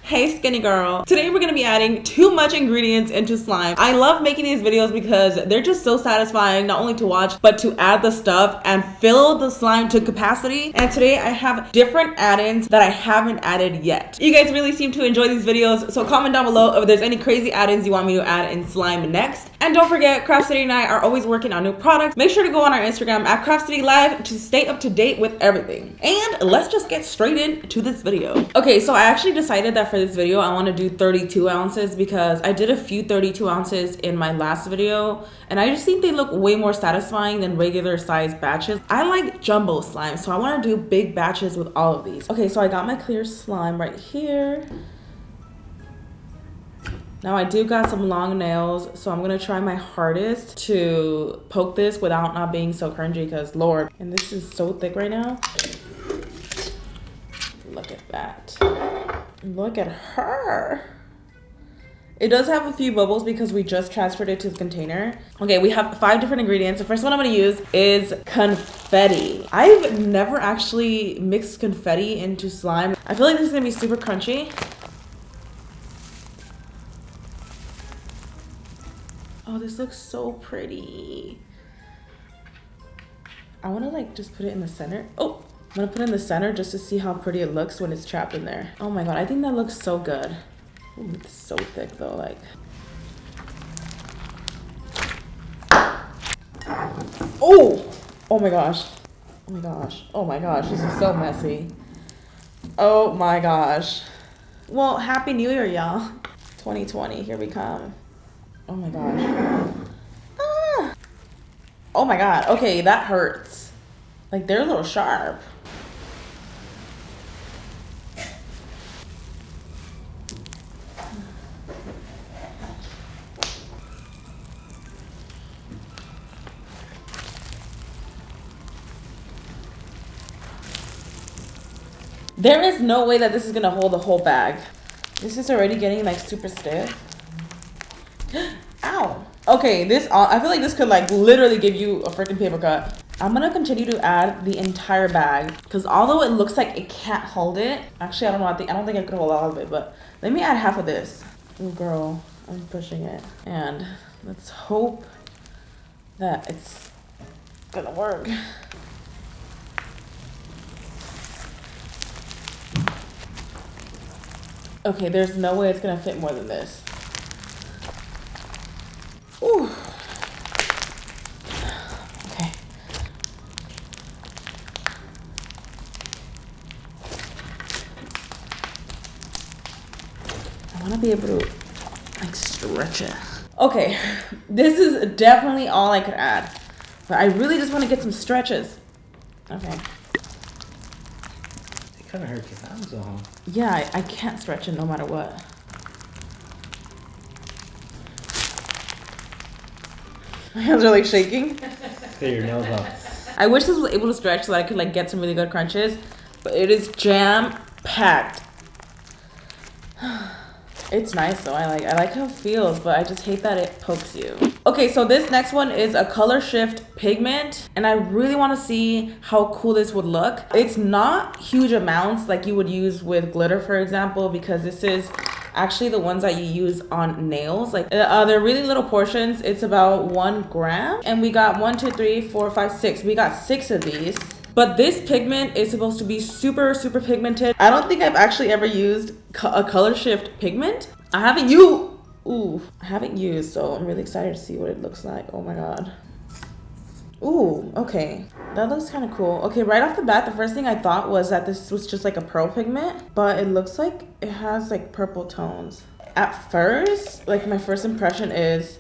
Hey skinny girl. Today we're gonna be adding too much ingredients into slime. I love making these videos because they're just so satisfying, not only to watch, but to add the stuff and fill the slime to capacity. And today I have different add-ins that I haven't added yet. You guys really seem to enjoy these videos, so comment down below if there's any crazy add-ins you want me to add in slime next. And don't forget, Craft City and I are always working on new products. Make sure to go on our Instagram at Craft City Live to stay up to date with everything. And let's just get straight into this video. Okay, so I actually decided that for this video, I want to do 32 ounces because I did a few 32 ounces in my last video, and I just think they look way more satisfying than regular size batches. I like jumbo slime, so I want to do big batches with all of these. Okay, so I got my clear slime right here. Now I do got some long nails, so I'm gonna try my hardest to poke this without not being so cringy, because Lord, and this is so thick right now. Look at that. Look at her. It does have a few bubbles because we just transferred it to the container. Okay, we have 5 different ingredients. The first one I'm gonna use is confetti. I've never actually mixed confetti into slime. I feel like this is gonna be super crunchy. Oh, this looks so pretty. I wanna like just put it in the center. Oh, I'm gonna put it in the center just to see how pretty it looks when it's trapped in there. Oh my God, I think that looks so good. Ooh, it's so thick though, like. Oh, oh my gosh. Oh my gosh, oh my gosh, this is so messy. Oh my gosh. Well, Happy New Year, y'all. 2020, here we come. Oh my gosh. Ah. Oh my God. Okay, that hurts. Like they're a little sharp. There is no way that this is gonna hold the whole bag. This is already getting like super stiff. Ow. Okay, this, I feel like this could like literally give you a freaking paper cut. I'm gonna continue to add the entire bag because although it looks like it can't hold it, actually I don't know, I don't think I could hold all of it, but let me add half of this. Oh girl, I'm pushing it. And let's hope that it's gonna work. Okay, there's no way it's gonna fit more than this. Ooh. Okay. I want to be able to like stretch it. Okay, this is definitely all I could add, but I really just want to get some stretches. Okay. It kind of hurts your hands though, huh? Yeah, I can't stretch it no matter what. My hands are like shaking. Get your nails off. I wish this was able to stretch so that I could like get some really good crunches, but it is jam packed. It's nice though. I like how it feels, but I just hate that it pokes you. Okay, so this next one is a color shift pigment, and I really want to see how cool this would look. It's not huge amounts like you would use with glitter, for example, because this is actually the ones that you use on nails. Like they're really little portions. It's about 1 gram, and we got 1, 2, 3, 4, 5, 6. We got 6 of these. But this pigment is supposed to be super pigmented. I don't think I've actually ever used a color shift pigment. I haven't used, so I'm really excited to see what it looks like. Oh my God. Ooh, okay. That looks kind of cool. Okay, right off the bat, the first thing I thought was that this was just like a pearl pigment, but it looks like it has like purple tones. At first, like my first impression is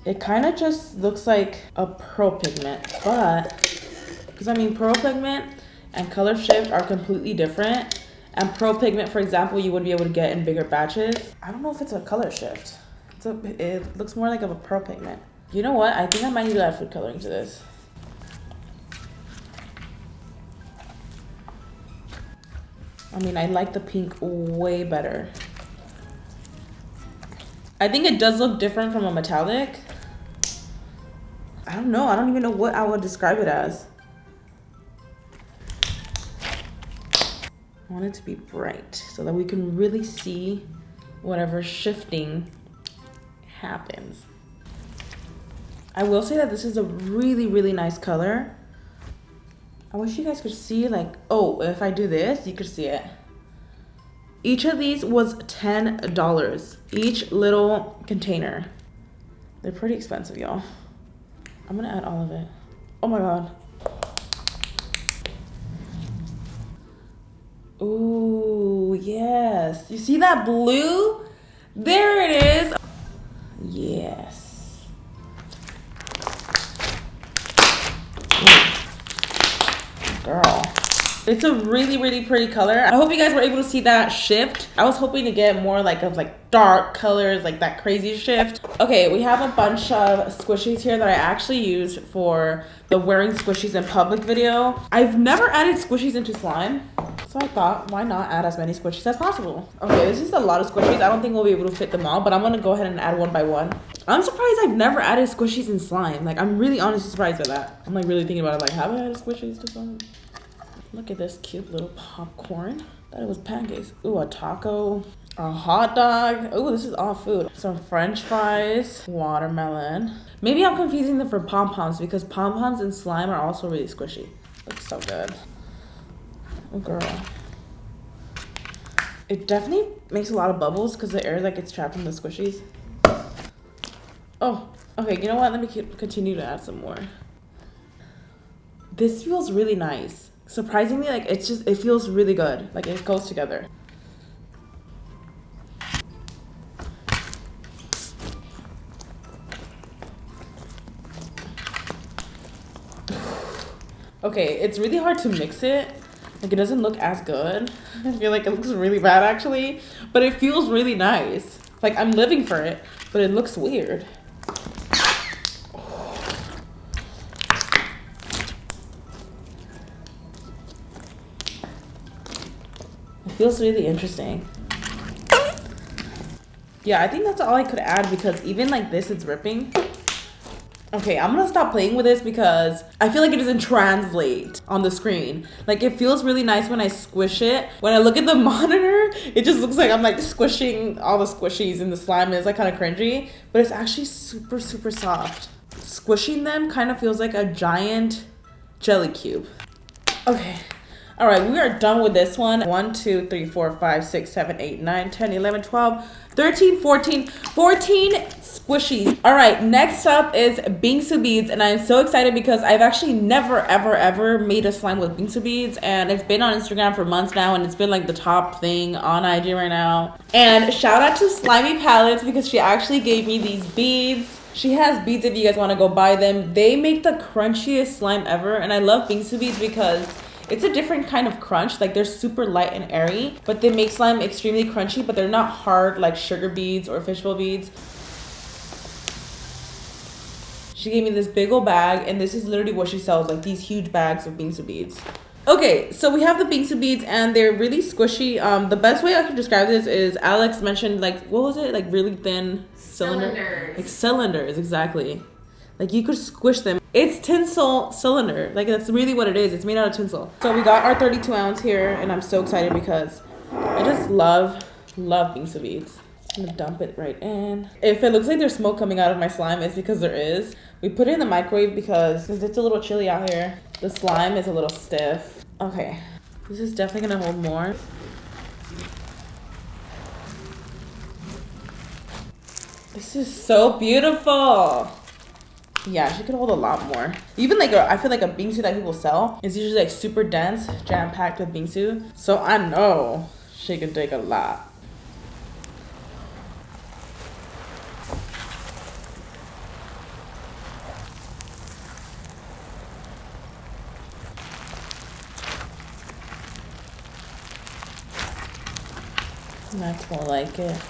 it kind of just looks like a pearl pigment, but because I mean pearl pigment and color shift are completely different. And pearl pigment, for example, you would be able to get in bigger batches. I don't know if it's a color shift. It looks more like of a pearl pigment. You know what? I think I might need to add food coloring to this. I mean, I like the pink way better. I think it does look different from a metallic. I don't know. I don't even know what I would describe it as. I want it to be bright so that we can really see whatever shifting happens. I will say that this is a really, really nice color. I wish you guys could see, like, oh, if I do this, you could see it. Each of these was $10. Each little container. They're pretty expensive, y'all. I'm gonna add all of it. Oh my God. Ooh, yes. You see that blue? There it is. Yes. Girl. It's a really, really pretty color. I hope you guys were able to see that shift. I was hoping to get more like of like dark colors, like that crazy shift. Okay, we have a bunch of squishies here that I actually use for the wearing squishies in public video. I've never added squishies into slime, so I thought, why not add as many squishies as possible? Okay, this is a lot of squishies. I don't think we'll be able to fit them all, but I'm gonna go ahead and add one by one. I'm surprised I've never added squishies in slime. Like, I'm really honestly surprised by that. I'm like really thinking about it, like, have I added squishies to slime? Look at this cute little popcorn. Thought it was pancakes. Ooh, a taco, a hot dog. Ooh, this is all food. Some French fries, watermelon. Maybe I'm confusing them for pom-poms because pom-poms and slime are also really squishy. Looks so good. Oh, girl. It definitely makes a lot of bubbles because the air like gets trapped in the squishies. Oh, okay, you know what? Let me continue to add some more. This feels really nice. Surprisingly, like it feels really good. Like it goes together. Okay, it's really hard to mix it. Like it doesn't look as good. I feel like it looks really bad actually, but it feels really nice. Like I'm living for it, but it looks weird. Feels really interesting. Yeah, I think that's all I could add because even like this, it's ripping. Okay, I'm gonna stop playing with this because I feel like it doesn't translate on the screen. Like it feels really nice when I squish it. When I look at the monitor, it just looks like I'm like squishing all the squishies in the slime and it's like kind of cringy, but it's actually super, super soft. Squishing them kind of feels like a giant jelly cube. Okay. All right, we are done with this one. 1, 2, 3, 4, 5, 6, 7, 8, 9, 10, 11, 12, 13, 14 squishies. All right, next up is Bingsu beads. And I'm so excited because I've actually never, ever, ever made a slime with Bingsu beads. And it's been on Instagram for months now. And it's been like the top thing on IG right now. And shout out to Slimy Palettes because she actually gave me these beads. She has beads if you guys want to go buy them. They make the crunchiest slime ever. And I love Bingsu beads because it's a different kind of crunch. Like they're super light and airy, but they make slime extremely crunchy, but they're not hard like sugar beads or fishbowl beads. She gave me this big old bag and this is literally what she sells, like these huge bags of Bingsu beads. Okay, so we have the Bingsu beads and they're really squishy. The best way I can describe this is Alex mentioned like, what was it? Like really thin cylinders. Like cylinders, exactly. Like you could squish them. It's tinsel cylinder. Like that's really what it is. It's made out of tinsel. So we got our 32 ounce here and I'm so excited because I just love Bingsu beads. I'm gonna dump it right in. If it looks like there's smoke coming out of my slime, it's because there is. We put it in the microwave because it's a little chilly out here. The slime is a little stiff. Okay, this is definitely gonna hold more. This is so beautiful. Yeah, she could hold a lot more. Even like I feel like a Bingsu that people sell is usually like super dense, jam-packed with Bingsu. So I know she can take a lot. That's more like it.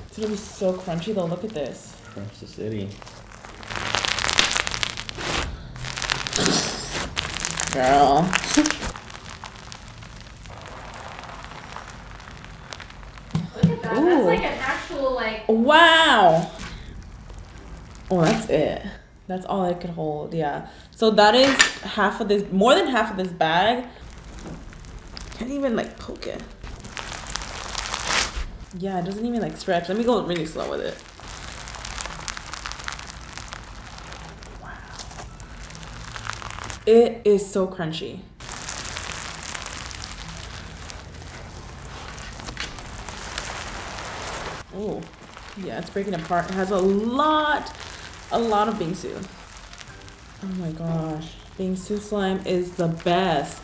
It's gonna be so crunchy though. Look at this. Crunch the city. Girl. Look at that. Ooh. That's like an actual like. Wow. Oh, that's it. That's all I could hold. Yeah. So that is half of this, more than half of this bag. Can't even like poke it. Yeah, it doesn't even like stretch. Let me go really slow with it. Wow. It is so crunchy. Oh, yeah, it's breaking apart. It has a lot of Bingsu. Oh my gosh, Bingsu slime is the best.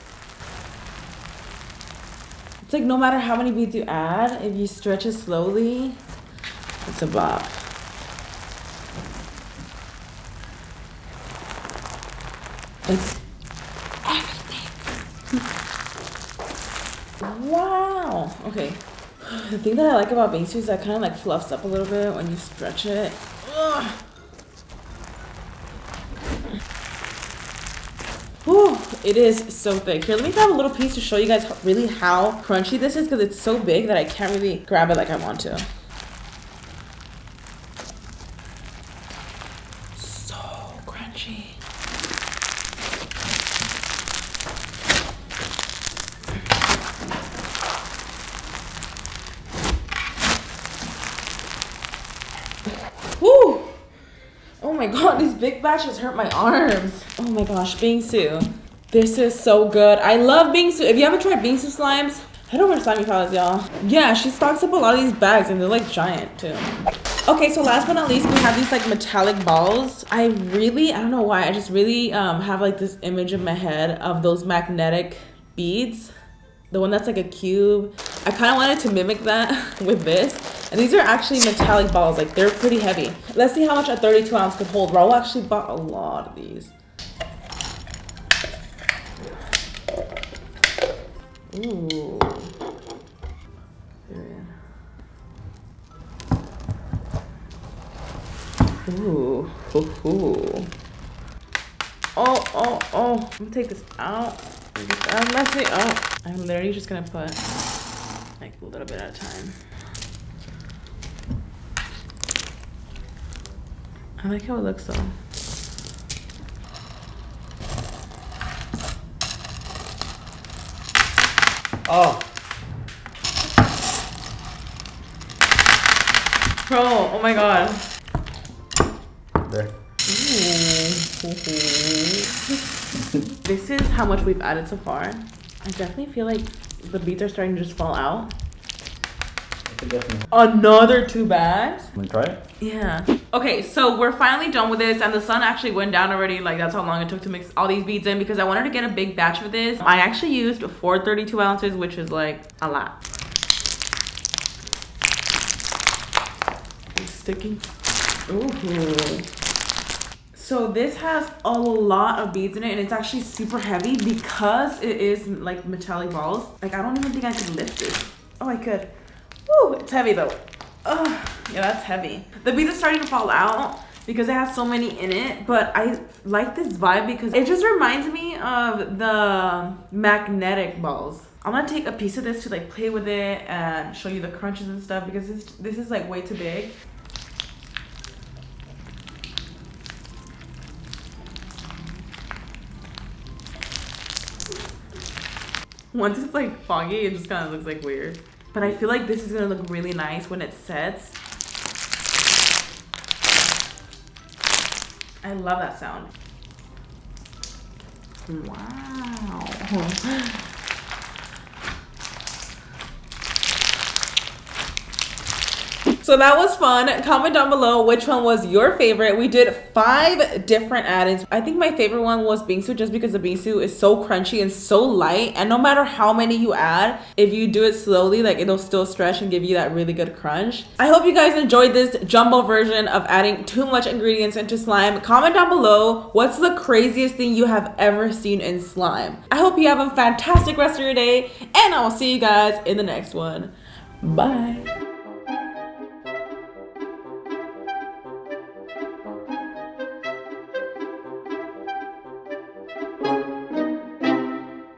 It's like no matter how many beads you add, if you stretch it slowly, it's a bop. It's everything. Wow. Okay. The thing that I like about Bingsu is that kind of like fluffs up a little bit when you stretch it. Ugh. Whew, it is so thick. Here, let me grab a little piece to show you guys really how crunchy this is because it's so big that I can't really grab it like I want to. So crunchy. Whew. Oh my god, these big batches hurt my arms. Oh my gosh, Bingsu. This is so good. I love Bingsu. If you haven't tried Bingsu slimes, head over to Slimy Palace, y'all. Yeah, she stocks up a lot of these bags and they're like giant too. Okay, so last but not least, we have these like metallic balls. I don't know why, I just really have like this image in my head of those magnetic beads. The one that's like a cube. I kind of wanted to mimic that with this. And these are actually metallic balls, like they're pretty heavy. Let's see how much a 32 ounce could hold. Raul actually bought a lot of these. Ooh. Ooh. Ooh. Oh. I'm gonna take this out. Let's see. Oh, I'm literally just gonna put like a little bit at a time. I like how it looks though. Oh. Bro, oh my god. There. This is how much we've added so far. I definitely feel like the beads are starting to just fall out. Definitely. Another 2 bags? Wanna try it? Yeah. Okay, so we're finally done with this and the sun actually went down already. Like that's how long it took to mix all these beads in because I wanted to get a big batch of this. I actually used 4 32 ounces, which is like a lot. It's sticking. Ooh. So this has a lot of beads in it and it's actually super heavy because it is like metallic balls. Like I don't even think I could lift this. Oh, I could. Woo, it's heavy though. Oh, yeah, that's heavy. The beads are starting to fall out because it has so many in it, but I like this vibe because it just reminds me of the magnetic balls. I'm gonna take a piece of this to like play with it and show you the crunches and stuff because this is like way too big. Once it's like foggy, it just kind of looks like weird. But I feel like this is gonna look really nice when it sets. I love that sound. Wow. So that was fun. Comment down below which one was your favorite. We did 5 different add-ins. I think my favorite one was Bingsu just because the Bingsu is so crunchy and so light. And no matter how many you add, if you do it slowly, like it'll still stretch and give you that really good crunch. I hope you guys enjoyed this jumbo version of adding too much ingredients into slime. Comment down below what's the craziest thing you have ever seen in slime. I hope you have a fantastic rest of your day and I will see you guys in the next one. Bye.